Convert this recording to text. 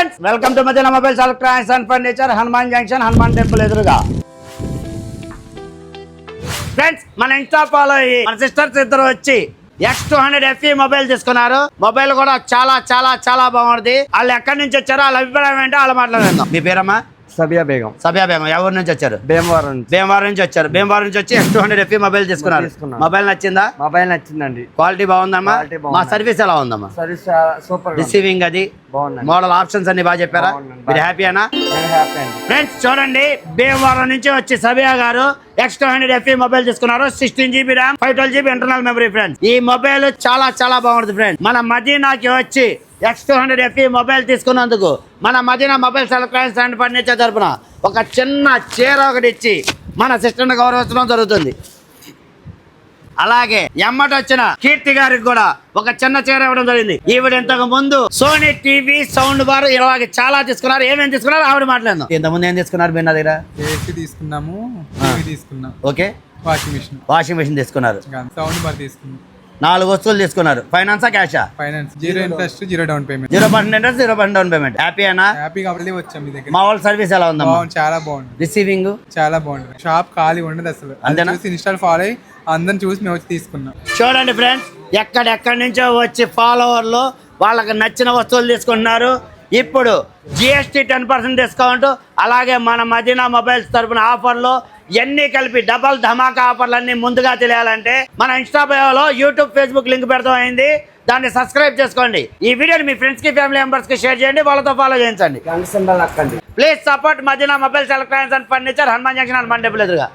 Friends welcome to Madina mobiles electronics and furniture Hanuman junction Hanuman temple ఎదురుగా. Friends మన insta follow అయ్యి మన సిస్టర్స్ ఇద్దరు వచ్చి X200 FE మొబైల్ తీసుకున్నారు. మొబైల్ కూడా చాలా చాలా చాలా బాగుంది. వాళ్ళు ఎక్కడి నుంచి వచ్చారో వాళ్ళ అభిప్రాయం ఏంటో వాళ్ళ మాట్లాడదాం. మీ పేరమ్మా? సబియా బేగం. సబియా బేగం. ఎవరి నుంచి వచ్చారు? భీమవరం. భీమవరం నుంచి వచ్చారు. భీమవరం నుంచి వచ్చి X200 FE మొబైల్ తీసుకున్నారు. మొబైల్ నచ్చిందా? మొబైల్ నచ్చిందండి. క్వాలిటీ బాగుందమ్మా? మా సర్వీస్ ఎలా ఉందమ్మా? Service super. రిసీవింగ్ అది బాగుంది. మోడల్ ఆప్షన్స్ అన్ని బాగా చెప్పారా? మీరు హ్యాపీనా? ఫ్రెండ్స్ చూడండి, భీమవరం నుంచి వచ్చి సబియా గారు X200 FE మొబైల్ తీసుకున్నారు. 16 GB RAM, 512 GB internal memory. Friends ఈ మొబైల్ చాలా చాలా బాగుంటుంది. ఫ్రెండ్స్ మన మదీనాకి వచ్చి X200 FE మొబైల్ తీసుకున్నందుకు మన Madina mobiles electronics and furniture తరపున ఒక చిన్న చీర ఒకటి ఇచ్చి మన సిస్టర్ని గౌరవించడం జరుగుతుంది. అలాగే ఎమ్మటి వచ్చిన కీర్తి గారికి కూడా ఒక చిన్న చీర ఇవ్వడం జరిగింది. ఈవిడ ఇంతకు ముందు సోనీ టీవీ సౌండ్ బార్ ఇలాగే చాలా తీసుకున్నారు. ఏమేమి తీసుకున్నారు ఆవిడ మాట్లాడదాం. ఇంతకుముందు ఏం తీసుకున్నారు? మీరు నా దగ్గర ఏసీ తీసుకున్నాము, తీసుకున్నాం. ఓకే, వాషింగ్ మెషిన్ తీసుకున్నారు. సౌండ్ బార్ తీసుకున్నాం. 4 వస్తువులు తీసుకున్నారు. ఫైనాన్సా క్యాషా? Finance. 0 interest, 0 down payment. 0% interest, 0% down payment. హ్యాపీనా? హ్యాపీగా కాబట్టి వచ్చాం మీ దగ్గర. మా వాళ్ళ సర్వీస్ ఎలా ఉందమ్మా? బాగుంది, చాలా బాగుంది. రిసీవింగ్ చాలా బాగుంది. షాప్ ఖాళీ ఉండదు అసలు. అంతేనా? చూసి ఇన్స్టాల్ ఫాలో అయ్యి అందరిని చూసి మేము వచ్చి తీసుకున్నాం. చూడండి ఫ్రెండ్స్, ఎక్కడెక్కడి నుంచో వచ్చి ఫాలోవర్లు వాళ్ళకి నచ్చిన వస్తువులు తీసుకుంటున్నారు. ఇప్పుడు GST 10% డిస్కౌంట్, అలాగే మన మదీనా మొబైల్స్ తరపున ఆఫర్లు ఇవన్నీ కలిపి డబల్ ధమాకా ఆఫర్లన్నీ ముందుగా తెలియాలంటే మన ఇన్స్టా బయోలో యూట్యూబ్ ఫేస్బుక్ లింక్ పెడతాం అయింది. దాన్ని సబ్స్క్రైబ్ చేసుకోండి. ఈ వీడియోని మీ ఫ్రెండ్స్ కి ఫ్యామిలీ మెంబర్స్ కి షేర్ చేయండి, వాళ్ళతో ఫాలో చేయించండి. Please support Madina mobiles electronics and furniture Hanuman junction Hanuman temple ఎదురుగా.